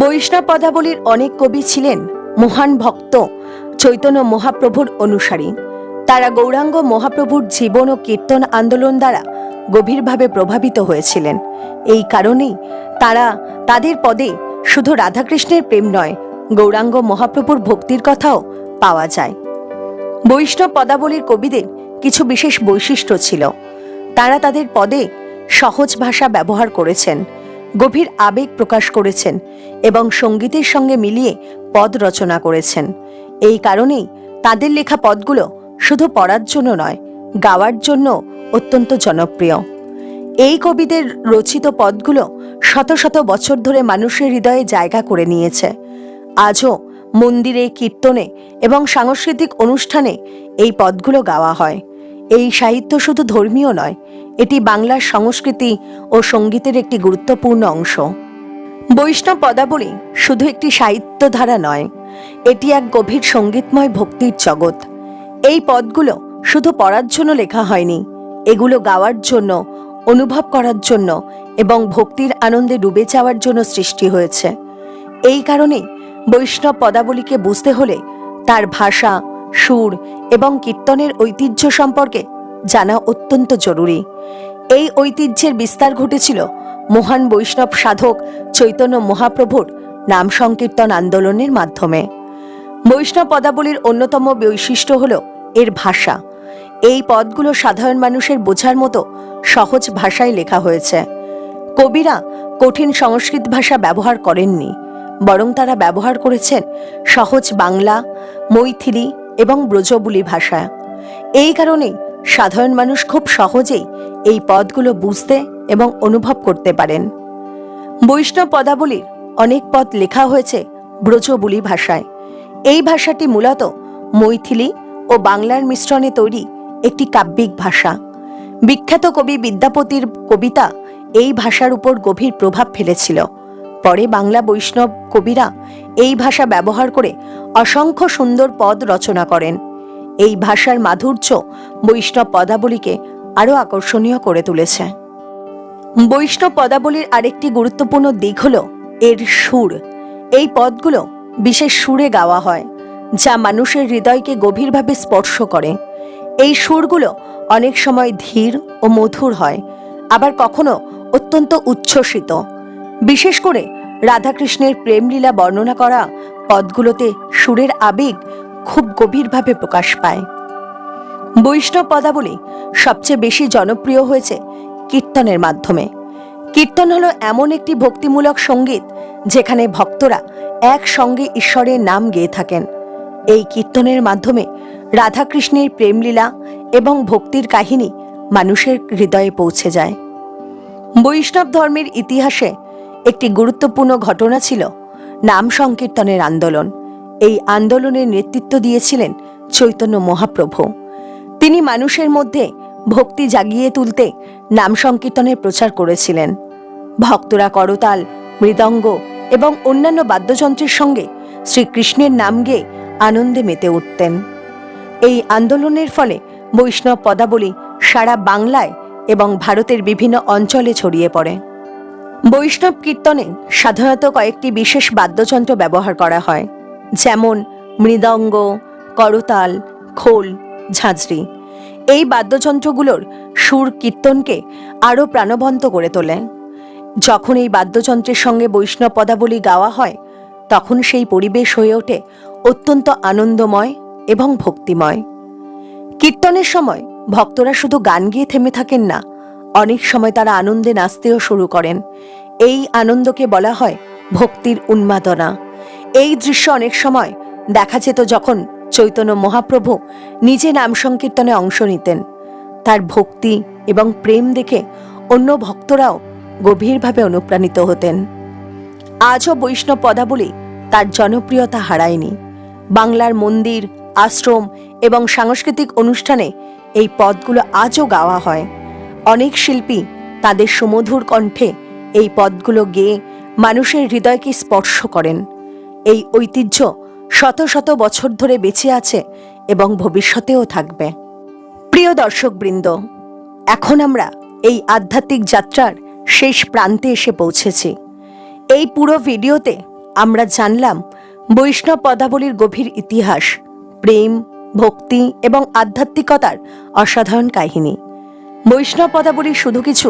বৈষ্ণব পদাবলীর অনেক কবি ছিলেন মহান ভক্ত চৈতন্য মহাপ্রভুর অনুসারী। তারা গৌরাঙ্গ মহাপ্রভুর জীবন ও কীর্তন আন্দোলন দ্বারা গভীরভাবে প্রভাবিত হয়েছিলেন। এই কারণেই তাদের পদে শুধু রাধাকৃষ্ণের প্রেম নয়, গৌরাঙ্গ মহাপ্রভুর ভক্তির কথাও পাওয়া যায়। বৈষ্ণব পদাবলীর কবিদের কিছু বিশেষ বৈশিষ্ট্য ছিল। তারা তাদের পদে সহজ ভাষা ব্যবহার করেছেন, গভীর আবেগ প্রকাশ করেছেন এবং সঙ্গীতের সঙ্গে মিলিয়ে পদ রচনা করেছেন। এই কারণেই তাদের লেখা পদগুলো শুধু পড়ার জন্য নয়, গাওয়ার জন্য অত্যন্ত জনপ্রিয়। এই কবিদের রচিত পদগুলো শত শত বছর ধরে মানুষের হৃদয়ে জায়গা করে নিয়েছে। আজও মন্দিরে, কীর্তনে এবং সাংস্কৃতিক অনুষ্ঠানে এই পদগুলো গাওয়া হয়। এই সাহিত্য শুধু ধর্মীয় নয়, এটি বাংলার সংস্কৃতি ও সঙ্গীতের একটি গুরুত্বপূর্ণ অংশ। বৈষ্ণব পদাবলী শুধু একটি সাহিত্য ধারা নয়, এটি এক গভীর সঙ্গীতময় ভক্তির জগৎ। এই পদগুলো শুধু পড়ার জন্য লেখা হয়নি, এগুলো গাওয়ার জন্য, অনুভব করার জন্য এবং ভক্তির আনন্দে ডুবে যাওয়ার জন্য সৃষ্টি হয়েছে। এই কারণেই বৈষ্ণব পদাবলীকে বুঝতে হলে তার ভাষা, সুর এবং কীর্তনের ঐতিহ্য সম্পর্কে জানা অত্যন্ত জরুরি। এই ঐতিহ্যের বিস্তার ঘটেছিল মহান বৈষ্ণব সাধক চৈতন্য মহাপ্রভুর নাম সংকীর্তন আন্দোলনের মাধ্যমে। বৈষ্ণব পদাবলীর অন্যতম বৈশিষ্ট্য হল এর ভাষা। এই পদগুলো সাধারণ মানুষের বোঝার মতো সহজ ভাষায় লেখা হয়েছে। কবিরা কঠিন সংস্কৃত ভাষা ব্যবহার করেননি, বরং তারা ব্যবহার করেছেন সহজ বাংলা, মৈথিলি এবং ব্রজবুলি ভাষা। এই কারণেই সাধারণ মানুষ খুব সহজেই এই পদগুলো বুঝতে এবং অনুভব করতে পারেন। বৈষ্ণব পদাবলীর অনেক পদ লেখা হয়েছে ব্রজবুলি ভাষায়। এই ভাষাটি মূলত মৈথিলি ও বাংলার মিশ্রণে তৈরি একটি কাব্যিক ভাষা। বিখ্যাত কবি বিদ্যাপতির কবিতা এই ভাষার উপর গভীর প্রভাব ফেলেছিল। পরে বাংলা বৈষ্ণব কবিরা এই ভাষা ব্যবহার করে অসংখ্য সুন্দর পদ রচনা করেন। এই ভাষার মাধুর্য বৈষ্ণব পদাবলীকে আরও আকর্ষণীয় করে তুলেছে। বৈষ্ণব পদাবলীর আরেকটি গুরুত্বপূর্ণ দিক হল এর সুর। এই পদগুলো বিশেষ সুরে গাওয়া হয়, যা মানুষের হৃদয়কে গভীরভাবে স্পর্শ করে। এই সুরগুলো অনেক সময় ধীর ও মধুর হয়, আবার কখনো অত্যন্ত উচ্ছ্বসিত। বিশেষ করে রাধাকৃষ্ণের প্রেমলীলা বর্ণনা করা পদগুলোতে সুরের আবেগ খুব গভীরভাবে প্রকাশ পায়। বৈষ্ণব পদাবলী সবচেয়ে বেশি জনপ্রিয় হয়েছে কীর্তনের মাধ্যমে। কীর্তন হলো এমন একটি ভক্তিমূলক সঙ্গীত যেখানে ভক্তরা একসঙ্গে ঈশ্বরের নাম গেয়ে থাকেন। এই কীর্তনের মাধ্যমে রাধাকৃষ্ণের প্রেমলীলা এবং ভক্তির কাহিনী মানুষের হৃদয়ে পৌঁছে যায়। বৈষ্ণব ধর্মের ইতিহাসে একটি গুরুত্বপূর্ণ ঘটনা ছিল নাম সংকীর্তনের আন্দোলন। এই আন্দোলনের নেতৃত্ব দিয়েছিলেন চৈতন্য মহাপ্রভু। তিনি মানুষের মধ্যে ভক্তি জাগিয়ে তুলতে নাম সংকীর্তনের প্রচার করেছিলেন। ভক্তরা করতাল, মৃদঙ্গ এবং অন্যান্য বাদ্যযন্ত্রের সঙ্গে শ্রীকৃষ্ণের নাম গেয়ে আনন্দে মেতে উঠতেন। এই আন্দোলনের ফলে বৈষ্ণব পদাবলী সারা বাংলায় এবং ভারতের বিভিন্ন অঞ্চলে ছড়িয়ে পড়ে। বৈষ্ণব কীর্তনে সাধারণত কয়েকটি বিশেষ বাদ্যযন্ত্র ব্যবহার করা হয়, যেমন মৃদঙ্গ, করতাল, খোল, ঝাঁঝরি। এই বাদ্যযন্ত্রগুলোর সুর কীর্তনকে আরও প্রাণবন্ত করে তোলে। যখন এই বাদ্যযন্ত্রের সঙ্গে বৈষ্ণব পদাবলী গাওয়া হয়, তখন সেই পরিবেশ হয়ে ওঠে অত্যন্ত আনন্দময় এবং ভক্তিময়। কীর্তনের সময় ভক্তরা শুধু গান গেয়ে থেমে থাকেন না, অনেক সময় তারা আনন্দে নাচতেও শুরু করেন। এই আনন্দকে বলা হয় ভক্তির উন্মাদনা। এই দৃশ্য অনেক সময় দেখা যেত যখন চৈতন্য মহাপ্রভু নিজে নাম সংকীর্তনে অংশ নিতেন। তার ভক্তি এবং প্রেম দেখে অন্য ভক্তরাও গভীরভাবে অনুপ্রাণিত হতেন। আজও বৈষ্ণব পদাবলী তার জনপ্রিয়তা হারায়নি। বাংলার মন্দির, আশ্রম এবং সাংস্কৃতিক অনুষ্ঠানে এই পদগুলো আজও গাওয়া হয়। অনেক শিল্পী তাদের সুমধুর কণ্ঠে এই পদগুলো গেয়ে মানুষের হৃদয়কে স্পর্শ করেন। এই ঐতিহ্য শত শত বছর ধরে বেঁচে আছে এবং ভবিষ্যতেও থাকবে। প্রিয় দর্শকবৃন্দ, এখন আমরা এই আধ্যাত্মিক যাত্রার শেষ প্রান্তে এসে পৌঁছেছি। এই পুরো ভিডিওতে আমরা জানলাম বৈষ্ণব পদাবলীর গভীর ইতিহাস, প্রেম, ভক্তি এবং আধ্যাত্মিকতার অসাধারণ কাহিনী। বৈষ্ণব পদাবলী শুধু কিছু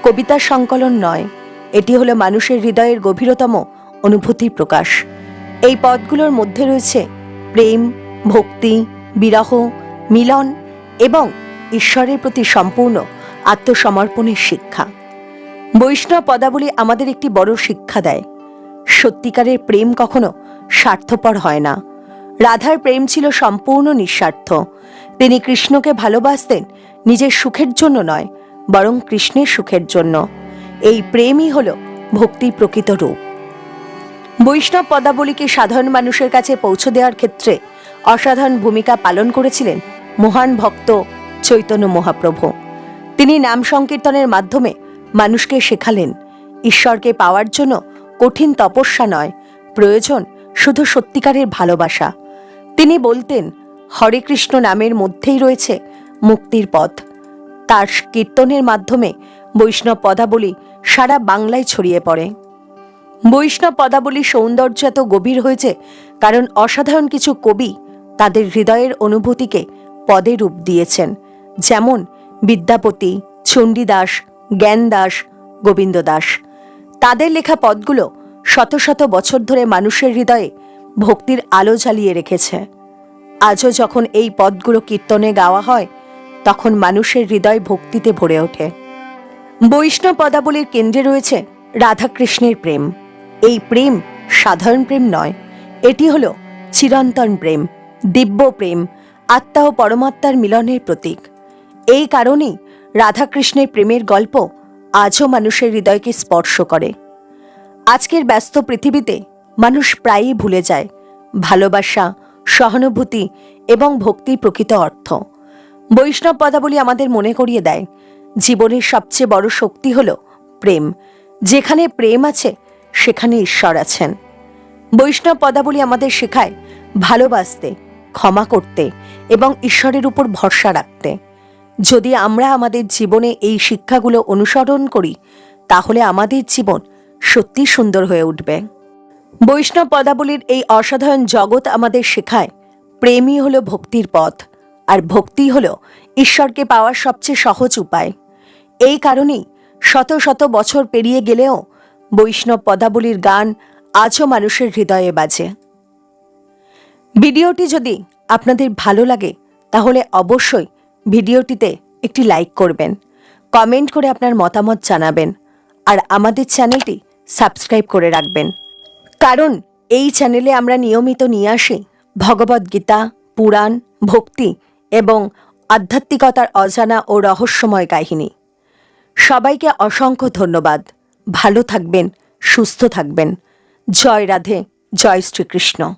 কবিতার সংকলন নয়, এটি হলো মানুষের হৃদয়ের গভীরতম অনুভূতির প্রকাশ। এই পদগুলোর মধ্যে রয়েছে প্রেম, ভক্তি, বিরহ, মিলন এবং ঈশ্বরের প্রতি সম্পূর্ণ আত্মসমর্পণের শিক্ষা। বৈষ্ণব পদাবলী আমাদের একটি বড় শিক্ষা দেয়। সত্যিকারের প্রেম কখনো স্বার্থপর হয় না। রাধার প্রেম ছিল সম্পূর্ণ নিঃস্বার্থ। তিনি কৃষ্ণকে ভালোবাসতেন নিজের সুখের জন্য নয়, বরং কৃষ্ণের সুখের জন্য। এই প্রেমই হল ভক্তির প্রকৃত রূপ। বৈষ্ণব পদাবলীকে সাধারণ মানুষের কাছে পৌঁছে দেওয়ার ক্ষেত্রে অসাধারণ ভূমিকা পালন করেছিলেন মহান ভক্ত চৈতন্য মহাপ্রভু। তিনি নাম সংকীর্তনের মাধ্যমে মানুষকে শেখালেন, ঈশ্বরকে পাওয়ার জন্য কঠিন তপস্যা নয়, প্রয়োজন শুধু সত্যিকারের ভালোবাসা। তিনি বলতেন, হরে কৃষ্ণ নামের মধ্যেই রয়েছে মুক্তির পথ। তার কীর্তনের মাধ্যমে বৈষ্ণব পদাবলী সারা বাংলায় ছড়িয়ে পড়ে। বৈষ্ণব পদাবলীর সৌন্দর্য এত গভীর হয়েছে কারণ অসাধারণ কিছু কবি তাদের হৃদয়ের অনুভূতিকে পদে রূপ দিয়েছেন, যেমন বিদ্যাপতি, চণ্ডীদাস, জ্ঞানদাস, গোবিন্দ দাস। তাদের লেখা পদগুলো শত শত বছর ধরে মানুষের হৃদয়ে ভক্তির আলো জ্বালিয়ে রেখেছে। আজও যখন এই পদগুলো কীর্তনে গাওয়া হয়, তখন মানুষের হৃদয় ভক্তিতে ভরে ওঠে। বৈষ্ণব পদাবলীর কেন্দ্রে রয়েছে রাধাকৃষ্ণের প্রেম। এই প্রেম সাধারণ প্রেম নয়, এটি হলো চিরন্তন প্রেম, দিব্য প্রেম, আত্মা ও পরমাত্মার মিলনের প্রতীক। এই কারণেই রাধাকৃষ্ণের প্রেমের গল্প আজও মানুষের হৃদয়কে স্পর্শ করে। আজকের ব্যস্ত পৃথিবীতে মানুষ প্রায়ই ভুলে যায় ভালোবাসা, সহানুভূতি এবং ভক্তির প্রকৃত অর্থ। বৈষ্ণব পদাবলী আমাদের মনে করিয়ে দেয়, জীবনের সবচেয়ে বড় শক্তি হল প্রেম। যেখানে প্রেম আছে সেখানে ঈশ্বর আছেন। বৈষ্ণব পদাবলী আমাদের শেখায় ভালোবাসতে, ক্ষমা করতে এবং ঈশ্বরের উপর ভরসা রাখতে। যদি আমরা আমাদের জীবনে এই শিক্ষাগুলো অনুসরণ করি, তাহলে আমাদের জীবন সত্যি সুন্দর হয়ে উঠবে। বৈষ্ণব পদাবলীর এই অসাধারণ জগৎ আমাদের শেখায় প্রেমই হলো ভক্তির পথ, আর ভক্তি হলো ঈশ্বরকে পাওয়ার সবচেয়ে সহজ উপায়। এই কারণেই শত শত বছর পেরিয়ে গেলেও বৈষ্ণব পদাবলীর গান আজও মানুষের হৃদয়ে বাজে। ভিডিওটি যদি আপনাদের ভালো লাগে তাহলে অবশ্যই ভিডিওটিতে একটি লাইক করবেন, কমেন্ট করে আপনার মতামত জানাবেন, আর আমাদের চ্যানেলটি সাবস্ক্রাইব করে রাখবেন। কারণ এই চ্যানেলে আমরা নিয়মিত নিয়ে আসি ভগবদ্গীতা, পুরাণ, ভক্তি এবং আধ্যাত্মিকতার অজানা ও রহস্যময় কাহিনী। সবাইকে অসংখ্য ধন্যবাদ। ভালো থাকবেন, সুস্থ থাকবেন। জয় রাধে, জয় শ্রীকৃষ্ণ।